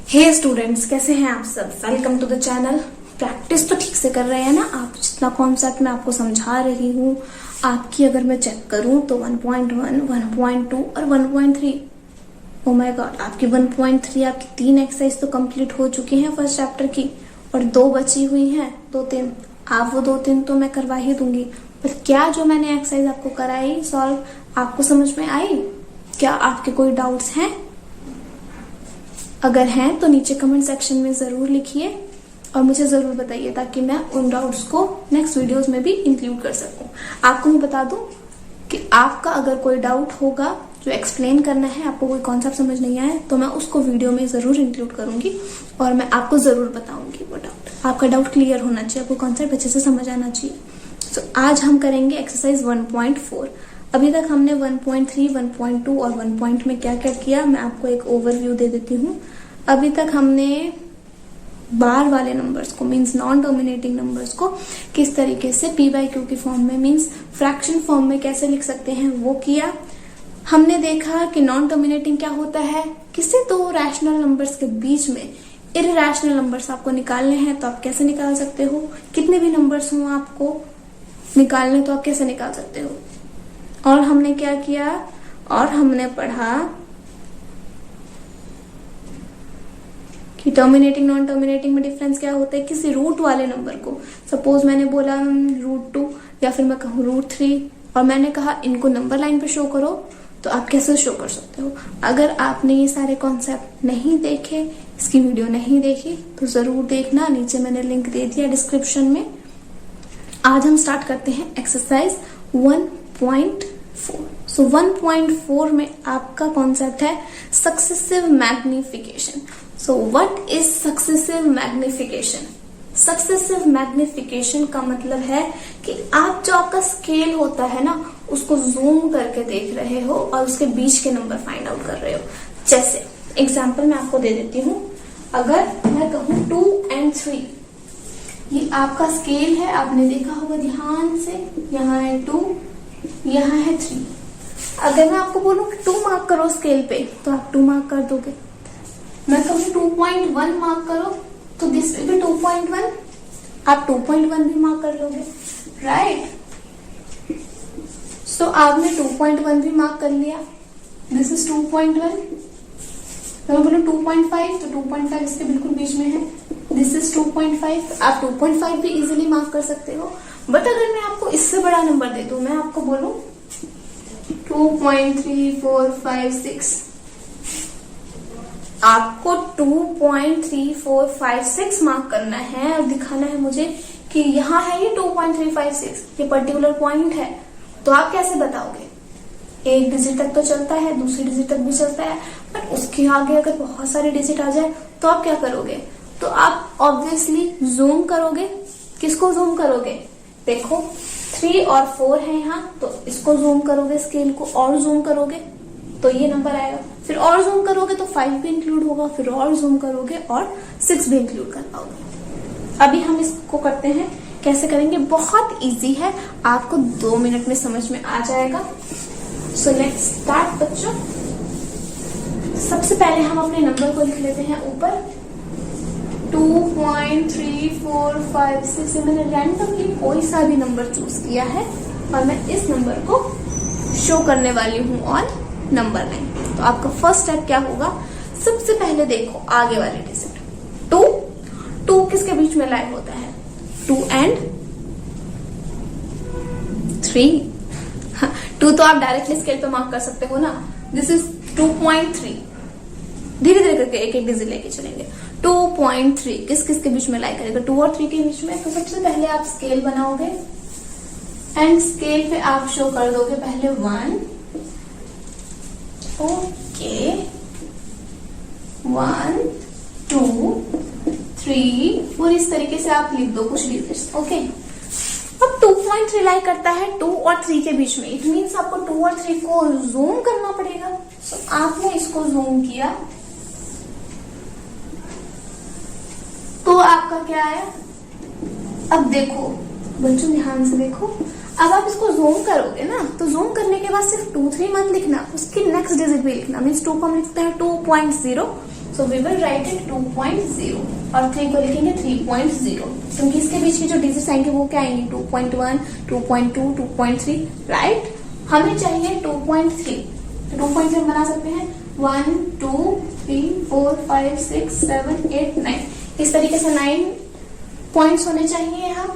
हे students, कैसे हैं आप सब। Welcome to the channel. Practice तो ठीक से कर रहे हैं ना आप। जितना कॉन्सेप्ट मैं आपको समझा रही हूँ, आपकी अगर मैं चेक करूँ तो 1.1, 1.2 और 1.3, ओ माय गॉड, आपकी 1.3 आपकी 3 एक्सरसाइज तो कंप्लीट हो चुकी हैं फर्स्ट चैप्टर की, और 2 बची हुई हैं, 2-3। आप वो 2-3 तो मैं करवा ही दूंगी, पर क्या जो मैंने एक्सरसाइज आपको कराई सॉल्व, आपको समझ में आई? क्या आपके कोई डाउट्स हैं? अगर हैं तो नीचे कमेंट सेक्शन में जरूर लिखिए और मुझे जरूर बताइए, ताकि मैं उन डाउट्स को नेक्स्ट वीडियोस में भी इंक्लूड कर सकूं। आपको मैं बता दूं कि आपका अगर कोई डाउट होगा जो एक्सप्लेन करना है, आपको कोई कॉन्सेप्ट समझ नहीं आया, तो मैं उसको वीडियो में जरूर इंक्लूड करूंगी और मैं आपको जरूर बताऊंगी वो डाउट। आपका डाउट क्लियर होना चाहिए, आपको कॉन्सेप्ट अच्छे से समझ आना चाहिए। तो आज हम करेंगे एक्सरसाइज 1.4। अभी तक हमने 1.3, 1.2 और 1 में क्या क्या किया, मैं आपको एक ओवरव्यू दे देती हूँ। अभी तक हमने बार वाले नंबर्स को, मींस नॉन डोमिनेटिंग नंबर्स को किस तरीके से पी बाई क्यू की फॉर्म में, मींस फ्रैक्शन फॉर्म में कैसे लिख सकते हैं वो किया। हमने देखा कि नॉन डोमिनेटिंग क्या होता है, किसी दो रैशनल नंबर्स के बीच में इररैशनल नंबर्स आपको निकालने हैं तो आप कैसे निकाल सकते हो। कितने भी नंबर्स हो आपको निकालने तो आप कैसे निकाल सकते हो। और हमने क्या किया, और हमने पढ़ा कि टर्मिनेटिंग नॉन टर्मिनेटिंग में डिफरेंस क्या होता है। किसी रूट वाले नंबर को, सपोज मैंने बोला √2 या फिर मैं कहूँ √3, और मैंने कहा इनको नंबर लाइन पे शो करो, तो आप कैसे शो कर सकते हो। अगर आपने ये सारे कॉन्सेप्ट नहीं देखे, इसकी वीडियो नहीं देखी, तो जरूर देखना, नीचे मैंने लिंक दे दिया डिस्क्रिप्शन में। आज हम स्टार्ट करते हैं एक्सरसाइज 1.4। सो 1.4 में आपका कॉन्सेप्ट है successive magnification. So what is successive magnification? Successive magnification का मतलब है कि आप जो आपका स्केल होता है ना, उसको जूम करके देख रहे हो और उसके बीच के नंबर फाइंड आउट कर रहे हो। जैसे एग्जांपल मैं आपको दे देती हूँ, अगर मैं कहूँ 2 और 3, ये आपका स्केल है, आपने देखा होगा ध्यान से, यहाँ है 2, यहाँ है 3। अगर मैं आपको बोलूं कि 2 मार्क करो स्केल पे, तो आप 2 मार्क कर दोगे। मैं कहूँ 2.1 मार्क करो, तो दिस विल बी 2.1, आप 2.1 भी मार्क कर लोगे, राइट। सो आपने 2.1 भी मार्क कर लिया, दिस इज 2.1। मैं बोलूं 2.5, तो 2.5 इसके बिल्कुल बीच में है, दिस इज 2.5। आप 2.5 भी इजीली मार्क कर सकते हो। बट अगर मैं आपको इससे बड़ा नंबर दे दूं, मैं आपको बोलूं 2.3456, आपको 2.3456 मार्क करना है और दिखाना है मुझे कि यहाँ है ये 2.356, ये पर्टिकुलर पॉइंट है। तो आप कैसे बताओगे? एक डिजिट तक तो चलता है, दूसरी डिजिट तक भी चलता है, बट उसके आगे अगर बहुत सारी डिजिट आ जाए तो आप क्या करोगे? तो आप ऑब्वियसली जूम करोगे। किसको जूम करोगे? देखो 3 और 4 है यहाँ, तो इसको जूम करोगे, स्केल को और जूम करोगे तो ये नंबर आएगा। फिर और जूम करोगे तो 5 भी इंक्लूड होगा, फिर और जूम करोगे और 6 भी इंक्लूड कर पाओगे। अभी हम इसको करते हैं, कैसे करेंगे? बहुत इजी है, आपको 2 मिनट में समझ में आ जाएगा। सो लेट्स स्टार्ट बच्चों। सबसे पहले हम अपने नंबर को लिख लेते हैं ऊपर, 2.3456। मैंने रैंडमली कोई सा भी नंबर चूज किया है और मैं इस नंबर को शो करने वाली हूँ ऑन नंबर लाइन। तो आपका फर्स्ट स्टेप क्या होगा? सबसे पहले देखो आगे वाली डिजिट 2 किसके बीच में लाई होता है? 2 और 3। 2 तो आप डायरेक्टली स्केल पे मार्क कर सकते हो ना। This is 2.3। धीरे धीरे करके एक एक डिजिट लेके चलेंगे। 2.3 किस किस के बीच में लाई करेगा? 2 और 3 के बीच में। तो सबसे पहले आप स्केल बनाओगे एंड स्केल पे आप शो कर दोगे पहले 1, ओके, 1, 2, 3, और इस तरीके से आप लिख दो कुछ डिजिट्स, ओके। अब 2.3 लाई करता है 2 और 3 के बीच में, इट मीन्स आपको 2 और 3 को जूम करना पड़ेगा। सो आपने इसको जूम किया तो आपका क्या आया? अब देखो बच्चों, ध्यान से देखो, अब आप इसको जूम करोगे ना, तो जूम करने के बाद सिर्फ 2, 3 मत लिखना, उसकी नेक्स्ट डिजिट भी लिखना। मीन्स 2 को हम लिखते हैं 2.0 so we will write it 2.0 और 3 को लिखेंगे 3.0 क्योंकि इसके बीच की जो डिजिट्स आएंगे वो क्या आएंगी 2.1, 2.2, 2.3 राइट। हमें चाहिए 2.3 तो 2.3 बना सकते हैं 1, 2, 3, 4, 5, 6, 7, 8, 9 इस तरीके से 9 पॉइंट्स होने चाहिए यहाँ।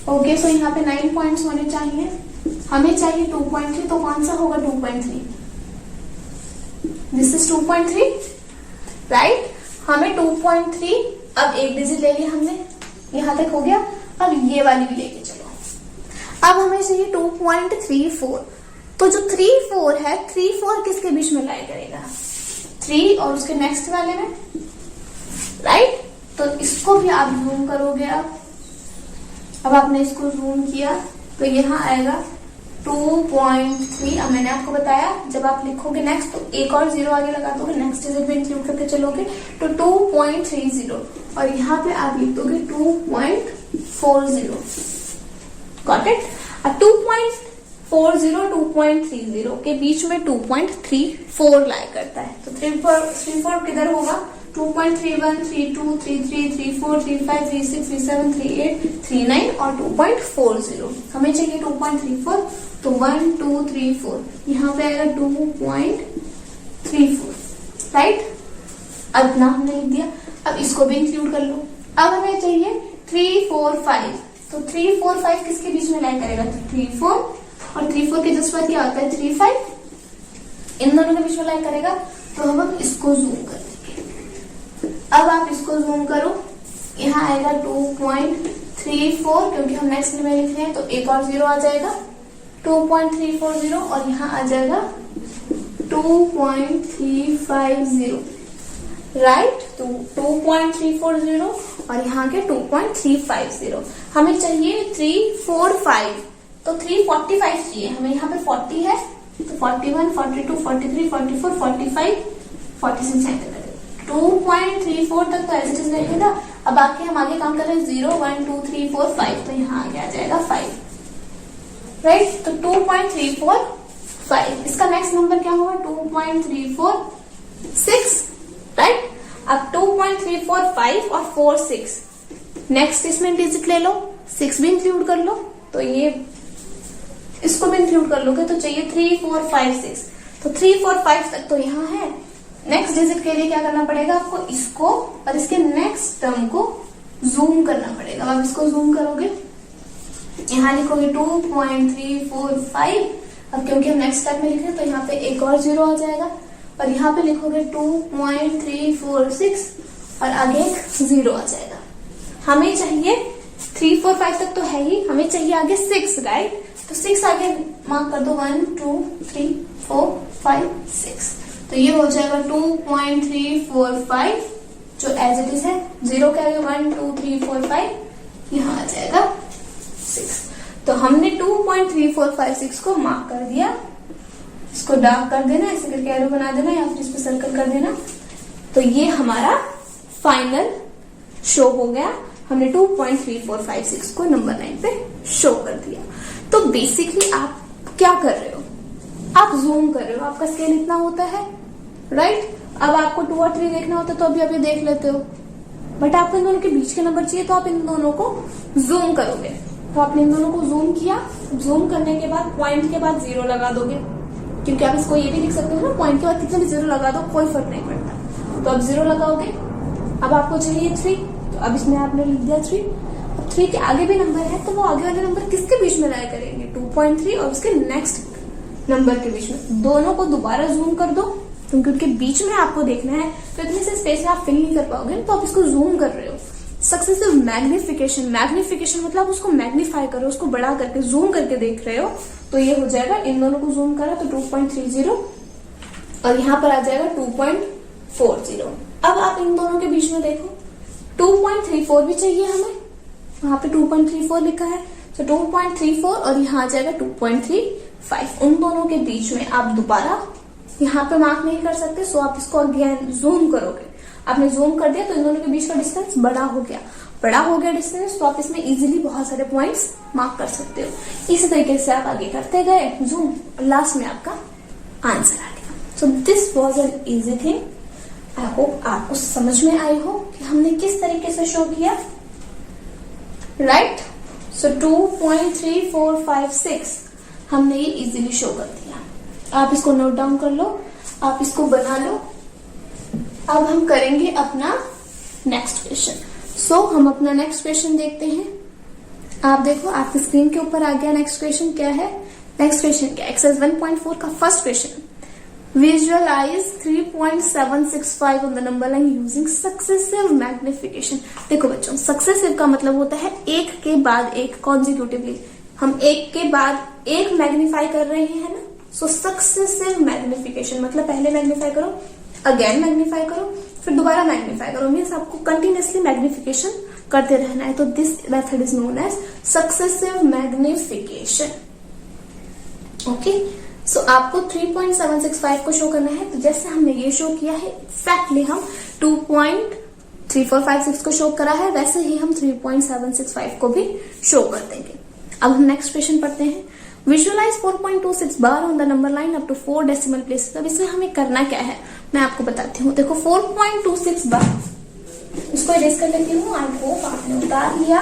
ओके सो यहाँ पे 9 पॉइंट्स होने चाहिए। हमें चाहिए 2.3 तो कौन सा होगा 2.3? This is 2.3 right. हमें 2.3 अब एक डिजिट ले लिया हमने, यहां तक हो गया। अब ये वाली भी लेके चलो। अब हमें चाहिए 2.34 तो जो 3-4 है 3-4 किसके बीच में लाई करेगा 3 और उसके नेक्स्ट वाले में राइट। तो इसको भी आप जूम करोगे। अब आपने इसको जूम किया तो यहाँ आएगा 2.3। अब मैंने आपको बताया जब आप लिखोगे नेक्स्ट तो एक और 0 आगे लगा दोगे, नेक्स्ट डिजिट भी इंक्लूड करके चलोगे तो 2.30 और यहाँ पे आप लिख दोगे 2.40। Got it. अब 2.40 2.30 के बीच में 2.34 लाई करता है तो 3.4 किधर होगा 2.31, 32, 33, 34, 35, 36, 37, 38, 39 और 2.40। हमें चाहिए 2.34 तो 1, 2, 3, 4 यहाँ पे आएगा 2.34 राइट। अब ना हमने लिख दिया। अब इसको भी इंक्लूड कर लो। अब हमें चाहिए 3, 4, 5 तो 3, 4, 5 किसके बीच में लाई करेगा 3, 4 और 3, 4 के जस्ट बाद क्या होता है 3, 5 इन दोनों के बीच में लाई करेगा। तो हम इसको जूम कर देंगे। अब आप इसको जूम करो, यहाँ आएगा 2.34 क्योंकि हम नेक्स्ट में लिख रहे हैं तो एक और 0 आ जाएगा 2.340 और यहाँ आ जाएगा 2.350 राइट। तो 2.340 और यहाँ के 2.350। हमें चाहिए 345 तो 345 चाहिए हमें। यहाँ पे 40 है तो 41, 42, 43, 44, 45, 46 आएगा 2.34 तक तो ऐसे चीज रहेगा। अब बाकी हम आगे काम कर रहे हैं 0, 1, 2, 3, 4, 5 तो यहाँ आगे आ जाएगा 5 राइट। तो 2.345 इसका नेक्स्ट नंबर क्या होगा 2.346 राइट। अब 2.345 और 46 नेक्स्ट इसमें डिजिट ले लो, 6 भी इंक्लूड कर लो तो ये इसको भी इंक्लूड कर लोगे तो चाहिए 3, 4, 5, 6 तो 3, 4, 5 तक तो यहाँ है। नेक्स्ट डिजिट के लिए क्या करना पड़ेगा आपको इसको और इसके नेक्स्ट टर्म को जूम करना पड़ेगा। अब इसको जूम करोगे यहाँ लिखोगे 2.345। अब क्योंकि हम नेक्स्ट स्टेप में लिख रहे हैं तो यहाँ पे एक और 0 आ जाएगा और यहाँ पे लिखोगे 2.346 और आगे एक 0 आ जाएगा। हमें चाहिए 3, 4, 5 तक तो है ही, हमें चाहिए आगे 6 राइट। तो 6 आगे मार्क कर दो 1, 2, 3, 4, 5, 6 तो ये हो जाएगा 2.345 जो एज इट इज है 0 के आगे 1, 2, 3, 4, 5 यहाँ आ जाएगा 6। तो हमने 2.3456 को मार्क कर दिया। इसको डार्क कर देना, ऐसे करके एरो बना देना या फिर इस पे सर्कल कर देना। तो ये हमारा फाइनल शो हो गया। हमने 2.3456 को नंबर 9 पे शो कर दिया। तो बेसिकली आप क्या कर रहे हो, आप जूम कर रहे हो, आपका स्केल इतना होता है राइट। अब आपको 2 और 3 देखना होता है तो अभी अभी देख लेते हो, बट आपको इन दोनों के बीच के नंबर चाहिए तो आप इन दोनों को जूम करोगे। तो आपने इन दोनों को जूम किया, जूम करने के बाद पॉइंट के बाद 0 लगा दोगे, क्योंकि आप इसको ये भी लिख सकते हो ना पॉइंट के बाद कितना भी 0 लगा दो कोई फर्क नहीं पड़ता। तो अब 0 लगाओगे। अब आपको चाहिए 3 तो अब इसमें आपने लिख दिया 3। अब 3 के आगे भी नंबर है तो वो आगे वाले नंबर किसके बीच में लाई करेंगे 2.3 और उसके नेक्स्ट नंबर के बीच में। दोनों को दोबारा जूम कर दो क्योंकि उनके बीच में आपको देखना है तो इतने से स्पेस में आप फिल नहीं कर पाओगे तो आप इसको जूम कर रहे हो। सक्सेसिव मैग्निफिकेशन, मैग्निफिकेशन मतलब उसको मैग्नीफाई करो, उसको बड़ा करके जूम करके देख रहे हो। तो ये हो जाएगा, इन दोनों को जूम करा तो 2.30 और यहाँ पर आ जाएगा 2.40। अब आप इन दोनों के बीच में देखो 2.34 भी चाहिए हमें, वहां पे 2.34 लिखा है तो 2.34 और यहाँ आ जाएगा 2.35। उन दोनों के बीच में आप दोबारा यहाँ पे मार्क नहीं कर सकते, सो आप इसको अगेन जूम करोगे। आपने जूम कर दिया तो इन दोनों के बीच का डिस्टेंस बड़ा हो गया, बड़ा हो गया डिस्टेंस, तो आप इसमें इजीली बहुत सारे पॉइंट्स मार्क कर सकते हो। इसी तरीके से आप आगे करते गए जूम और लास्ट में आपका आंसर आ गया। So this was an easy thing. I hope आपको समझ में आई हो कि हमने किस तरीके से शो किया, राइट। सो 2.3456 हमने ये इजीली शो कर दिया। आप इसको नोट डाउन कर लो, आप इसको बना लो। अब हम करेंगे अपना नेक्स्ट क्वेश्चन। सो हम अपना नेक्स्ट क्वेश्चन देखते हैं। आप देखो आपकी स्क्रीन के ऊपर आ गया नेक्स्ट क्वेश्चन क्या है। नेक्स्ट क्वेश्चन क्या, एक्सरसाइज 1.4 का first question, visualise 3.765 on the number line using successive magnification. देखो बच्चों, सक्सेसिव का मतलब होता है एक के बाद एक, कॉन्जिक्यूटिवली हम एक के बाद एक मैग्नीफाई कर रहे हैं ना। सो सक्सेसिव मैग्निफिकेशन मतलब पहले मैग्नीफाई करो, अगेन मैग्नीफाई करो, फिर दोबारा मैग्नीफाई करो, मीन्स आपको कंटिन्यूसली मैग्निफिकेशन करते रहना है। तो this method is known as successive magnification. Okay, so आपको 3.765 को शो करना है। तो जैसे हमने ये शो किया है एक्जैक्टली हम 2.3456 को शो करा है, वैसे ही हम 3.765 को भी शो कर देंगे। अब हम नेक्स्ट क्वेश्चन पढ़ते हैं। Visualise 4.26 bar on the number line up to 4 decimal places. अब इसमें हमें करना क्या है मैं आपको बताती हूँ। देखो 4.26 बार, इसको इरेज कर लेती हूँ। आई होप आपने उतार लिया।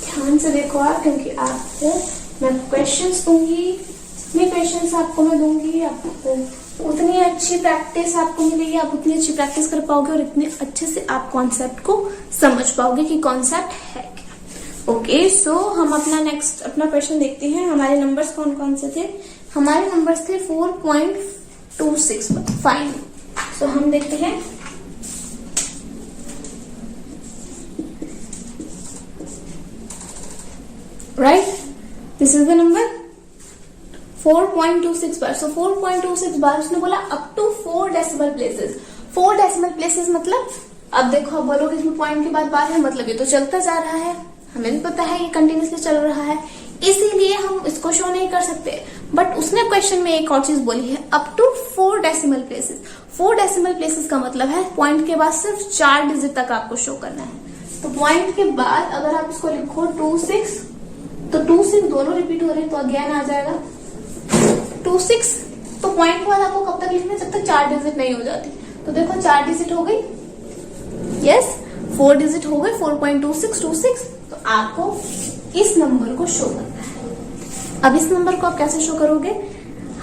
ध्यान से देखो आप, क्योंकि आपको मैं क्वेश्चंस दूंगी, जितने क्वेश्चंस आपको मैं दूंगी आपको उतनी अच्छी प्रैक्टिस आपको मिलेगी, आप उतनी अच्छी प्रैक्टिस कर पाओगे और इतने अच्छे से आप कॉन्सेप्ट को समझ पाओगे कि कॉन्सेप्ट है क्या। ओके, सो हम अपना नेक्स्ट अपना क्वेश्चन देखते हैं। हमारे नंबर्स कौन कौन से थे? हमारे नंबर्स थे 4.26 फाइन। सो हम देखते हैं। Right, this is the number 4.26 bar. So 4.26 bar उसने बोला up to 4 decimal places. 4 decimal places मतलब, अब देखो, अब बोलोगे इसमें पॉइंट के बाद बार है, मतलब ये तो चलता जा रहा है, हमें भी पता है ये कंटिन्यूसली चल रहा है, इसीलिए हम इसको शो नहीं कर सकते। बट उसने क्वेश्चन में एक और चीज बोली है, up to 4 decimal places. 4 decimal places का मतलब है पॉइंट के बाद सिर्फ 4 डिजिट तक आपको शो करना है। तो पॉइंट के बाद अगर आप इसको लिखो 26, तो 26 दोनों रिपीट हो रहे हैं, तो अगेन आ जाएगा 26। तो पॉइंट के बाद आपको कब तक लिखना है? जब तक 4 डिजिट नहीं हो जाती। तो देखो 4 डिजिट हो गई, यस 4 डिजिट हो गए, 4.2626। तो आपको इस नंबर को शो करना है। अब इस नंबर को आप कैसे शो करोगे?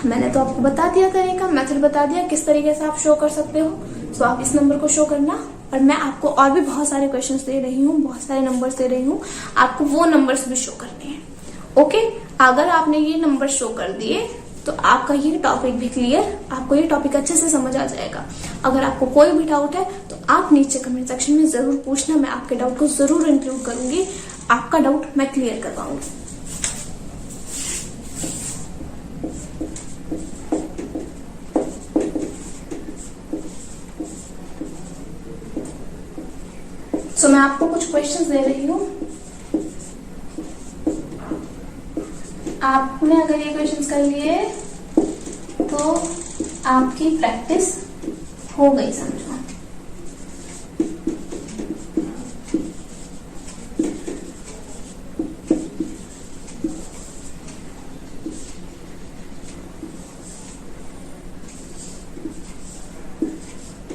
मैंने तो आपको बता दिया तरीका, मेथड बता दिया किस तरीके से आप शो कर सकते हो। सो आप इस नंबर को शो करना, और मैं आपको और भी बहुत सारे क्वेश्चंस दे रही हूँ, बहुत सारे नंबर्स दे रही हूँ, आपको वो नंबर्स भी शो करने हैं। ओके, अगर आपने ये नंबर शो कर दिए तो आपका ये टॉपिक भी क्लियर, आपको ये टॉपिक अच्छे से समझ आ जाएगा। अगर आपको कोई भी डाउट है तो आप नीचे कमेंट सेक्शन में जरूर पूछना, मैं आपके डाउट को जरूर इंक्लूड करूंगी, आपका डाउट मैं क्लियर करवाऊंगी। सो मैं आपको कुछ क्वेश्चंस दे रही हूँ, आपने अगर ये क्वेश्चंस कर लिए तो आपकी प्रैक्टिस हो गई समझो।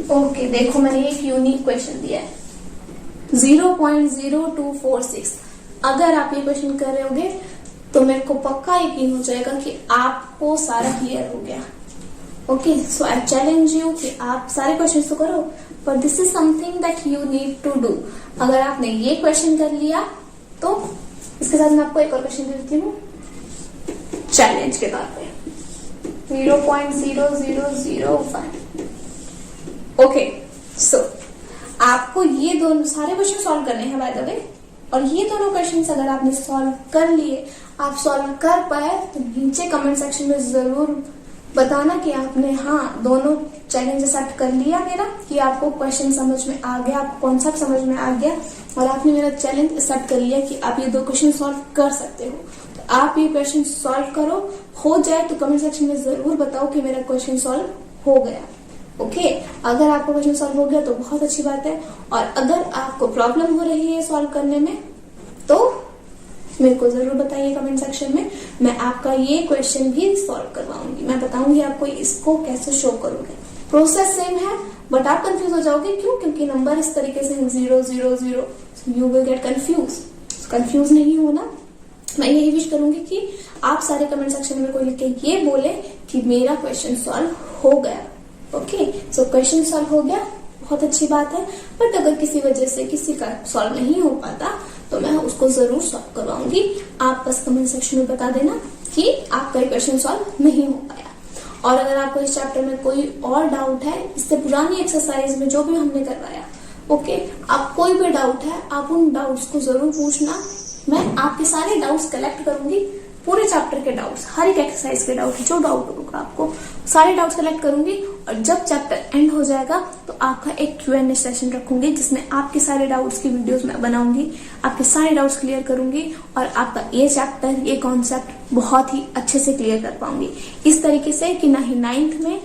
ओके, देखो मैंने एक यूनिक क्वेश्चन दिया है 0.0246। अगर आप ये क्वेश्चन कर रहे होगे तो मेरे को पक्का यकीन हो जाएगा कि आपको सारा क्लियर हो गया। Okay, so I challenge you कि आप सारे क्वेश्चन तो करो, पर this is something that you need to do. अगर आपने ये क्वेश्चन कर लिया तो इसके साथ मैं आपको एक और क्वेश्चन देती हूँ चैलेंज के तौर पे 0.0005। ओके, सो आपको ये दोनों सारे क्वेश्चन सॉल्व करने हैं बाय द वे, और ये दोनों क्वेश्चंस अगर आपने सॉल्व कर लिए, आप सॉल्व कर पाए, तो नीचे कमेंट सेक्शन में जरूर बताना कि आपने हाँ दोनों चैलेंज एक्सेप्ट कर लिया मेरा, कि आपको क्वेश्चन समझ में आ गया, आपको कॉन्सेप्ट समझ में आ गया, और आपने मेरा चैलेंज एक्सेप्ट कर लिया कि आप ये 2 क्वेश्चन सॉल्व कर सकते हो। तो आप ये क्वेश्चन सॉल्व करो, हो जाए तो कमेंट सेक्शन में जरूर बताओ कि मेरा क्वेश्चन सॉल्व हो गया। ओके, अगर आपका क्वेश्चन सॉल्व हो गया तो बहुत अच्छी बात है, और अगर आपको प्रॉब्लम हो रही है सॉल्व करने में तो मेरे को जरूर बताइए कमेंट सेक्शन में। मैं आपका ये क्वेश्चन भी सॉल्व करवाऊंगी, मैं बताऊंगी आपको इसको कैसे शो करोगे। प्रोसेस सेम है बट आप कंफ्यूज हो जाओगे, क्यों? क्योंकि नंबर इस तरीके से 0 0 0, यू विल गेट कंफ्यूज नहीं होना। मैं यही विश करूंगी कि आप सारे कमेंट सेक्शन में कोई लिख के ये बोले कि मेरा क्वेश्चन सॉल्व हो गया। ओके, सो क्वेश्चन सॉल्व हो गया, बहुत अच्छी बात है। बट अगर किसी वजह से किसी का सॉल्व नहीं हो पाता तो मैं उसको जरूर सॉल्व करवाऊंगी। आप बस कमेंट सेक्शन में बता देना कि आपका क्वेश्चन सॉल्व नहीं हो पाया। और अगर आपको इस चैप्टर में कोई और डाउट है, इससे पुरानी एक्सरसाइज में जो भी हमने करवाया, ओके, आप कोई भी डाउट है आप उन डाउट्स को जरूर पूछना। मैं आपके सारे डाउट्स कलेक्ट करूंगी, पूरे चैप्टर के डाउट्स, हर एक एक्सरसाइज के डाउट, जो डाउट होगा आपको सारे डाउट्स कलेक्ट करूंगी। और जब चैप्टर एंड हो जाएगा तो आपका एक Q&A सेशन रखूंगी जिसमें आपके सारे डाउट्स की वीडियोस मैं बनाऊंगी, आपके सारे डाउट्स क्लियर करूंगी और आपका ये चैप्टर, ये कॉन्सेप्ट बहुत ही अच्छे से क्लियर कर पाऊंगी। इस तरीके से कि ना ही 9th में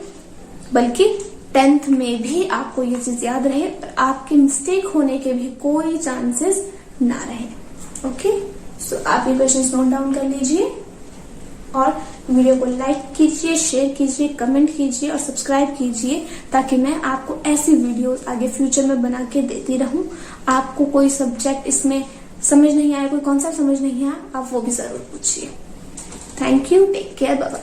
बल्कि 10th में भी आपको ये चीज याद रहे और आपके मिस्टेक होने के भी कोई चांसेस ना रहे। ओके, सो आप ये क्वेश्चंस नोट डाउन कर लीजिए और वीडियो को लाइक कीजिए, शेयर कीजिए, कमेंट कीजिए और सब्सक्राइब कीजिए ताकि मैं आपको ऐसी वीडियोस आगे फ्यूचर में बना के देती रहूं। आपको कोई सब्जेक्ट इसमें समझ नहीं आया, कोई कॉन्सेप्ट समझ नहीं आया, आप वो भी जरूर पूछिए। Thank you, take care, bye bye.